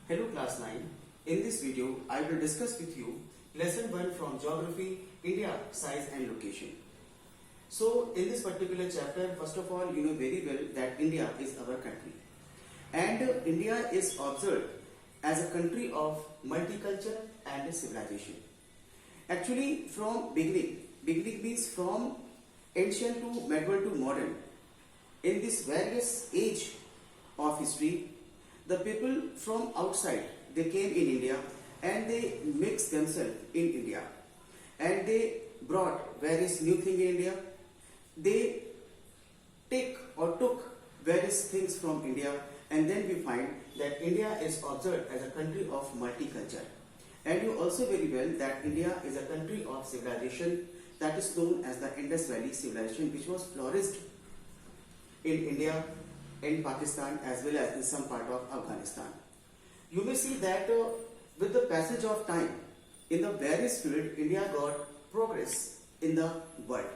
Hello class 9. In this video, I will discuss with you lesson 1 from Geography, India, Size and Location. So, in this particular chapter, first of all, you know very well that India is our country. And India is observed as a country of multicultural and civilization. Actually, from beginning means from ancient to medieval to modern. In this various age of history, the people from outside, they came in India and they mixed themselves in India. And they brought various new things in India. They took various things from India, and then we find that India is observed as a country of multicultural. And you also very well that India is a country of civilization that is known as the Indus Valley civilization, which was flourished in India, in Pakistan as well as in some part of Afghanistan. You may see that with the passage of time in the various fields, India got progress in the world.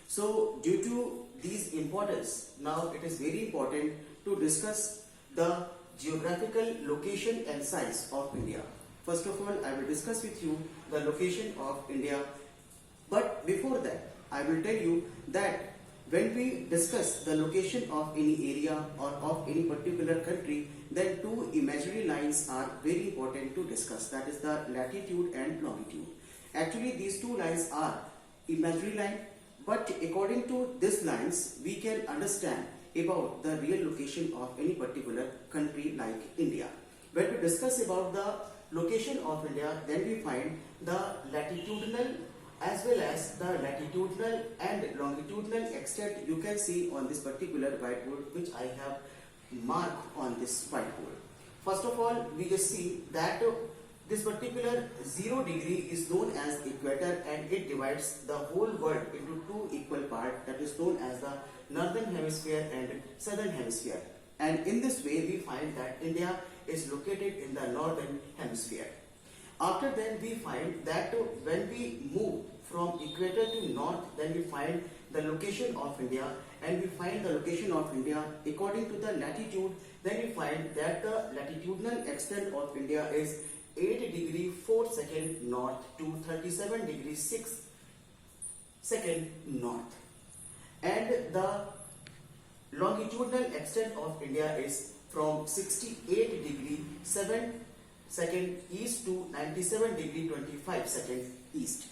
So due to these importance, now it is very important to discuss the geographical location and size of India. First of all, I will discuss with you the location of India. But before that, I will tell you that when we discuss the location of any area or of any particular country, then two imaginary lines are very important to discuss. That is the latitude and longitude. Actually, these two lines are imaginary line, but according to these lines, we can understand about the real location of any particular country like India. When we discuss about the location of India, then we find the latitudinal as well as the latitudinal and longitudinal extent you can see on this particular whiteboard, which I have marked on this whiteboard. First of all, we just see that this particular 0 degree is known as equator, and it divides the whole world into two equal parts, that is known as the northern hemisphere and southern hemisphere. And in this way, we find that India is located in the northern hemisphere. After that, we find that when we move from equator to north, then we find the location of India, and we find the location of India according to the latitude. Then we find that the latitudinal extent of India is 8 degree 4 second north to 37 degree 6 second north, and the longitudinal extent of India is from 68 degree 7 second east to 97 degree 25 second east.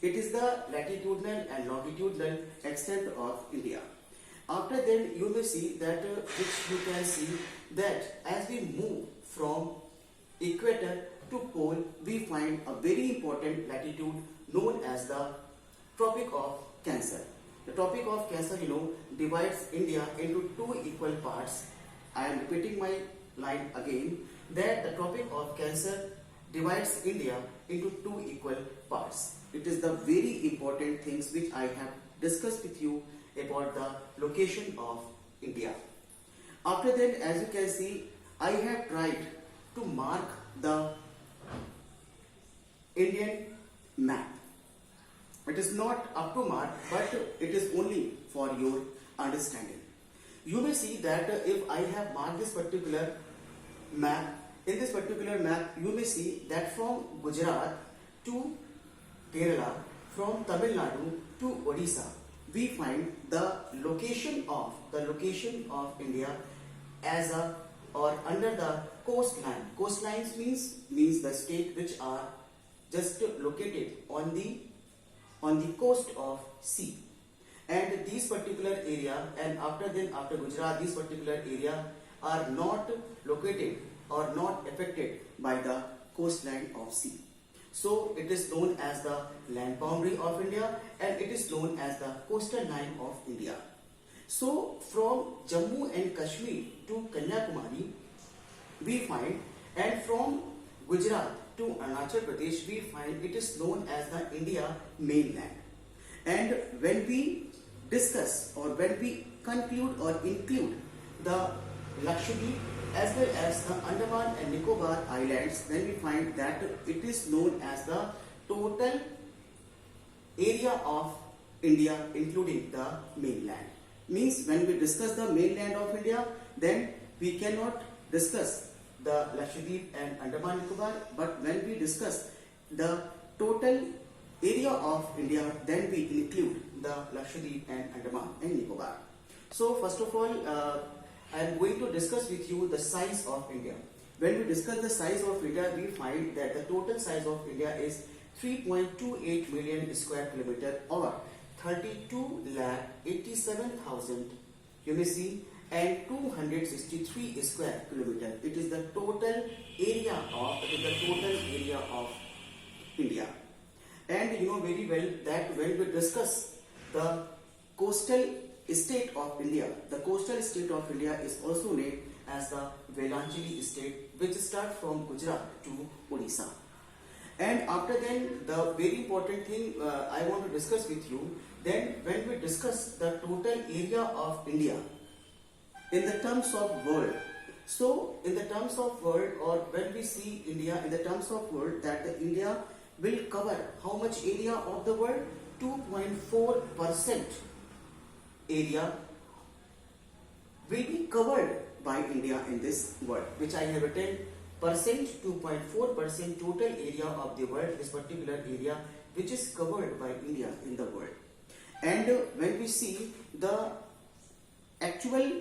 It is the latitudinal and longitudinal extent of India. After then, you may see that which you can see that as we move from equator to pole, we find a very important latitude known as the Tropic of Cancer. The Tropic of Cancer, divides India into two equal parts. I am repeating my line again, that the Tropic of Cancer divides India into two equal parts. It is the very important things which I have discussed with you about the location of India. After that, as you can see, I have tried to mark the Indian map. It is not up to mark, but it is only for your understanding. You may see that if I have marked this particular map, in this particular map, you may see that from Gujarat to Kerala, from Tamil Nadu to Odisha, we find the location of India as a or under the coastline. Coastlines means the state which are just located on the coast of sea. And these particular area, and after Gujarat, these particular area are not located or not affected by the coastline of sea. So it is known as the land boundary of India, and it is known as the coastal line of India. So from Jammu and Kashmir to Kanyakumari, we find, and from Gujarat to Arunachal Pradesh, we find it is known as the India mainland. And when we discuss or when we conclude or include the Lakshadweep as well as the Andaman and Nicobar Islands, then we find that it is known as the total area of India including the mainland. Means when we discuss the mainland of India, then we cannot discuss the Lakshadweep and Andaman Nicobar, but when we discuss the total area of India, then we include the Lakshadweep and Andaman and Nicobar. So first of all, I am going to discuss with you the size of India. When we discuss the size of India, we find that the total size of India is 3.28 million square kilometer, or 32,87,000 you may see, and 263 square kilometer. It is the total area of India. And you know very well that when we discuss the coastal state of India, the coastal state of India is also named as the Velanchili state, which starts from Gujarat to Odisha. And after then, the very important thing I want to discuss with you, then when we discuss the total area of India in the terms of world, so in the terms of world, or when we see India in the terms of world, that the India will cover how much area of the world? 2.4% area will be covered by India in this world, which I have written percent, 2.4% total area of the world, this particular area which is covered by India in the world. And when we see the actual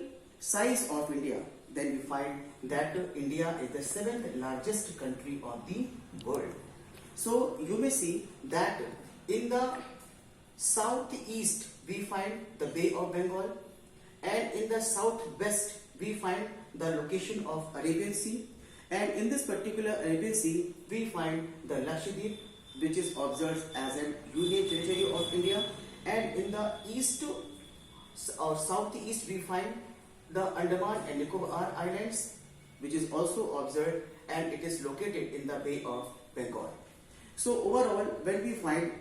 size of India, then we find that India is the 7th largest country of the world. So you may see that in the southeast we find the Bay of Bengal, and in the southwest we find the location of Arabian Sea, and in this particular Arabian Sea we find the Lakshadweep, which is observed as an union territory of India, and in the east or southeast we find the Andaman and Nicobar Islands, which is also observed, and it is located in the Bay of Bengal. So overall, when we find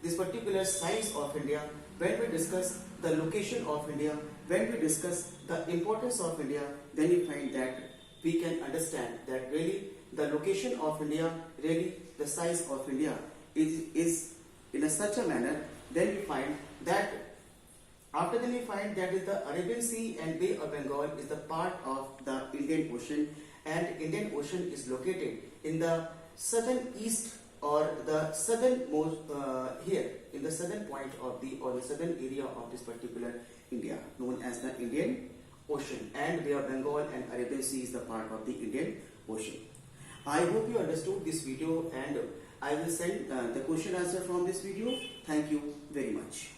this particular size of India, when we discuss the location of India, when we discuss the importance of India, then we find that we can understand that really the location of India, really the size of India is in such a manner. Then we find that after then we find that is the Arabian Sea and Bay of Bengal is the part of the Indian Ocean, and Indian Ocean is located in the southern east, or the southernmost here in the southern point of the southern area of this particular India, known as the Indian Ocean, and Bay of Bengal and Arabian Sea is the part of the Indian Ocean. I hope you understood this video, and I will send the question answer from this video. Thank you very much.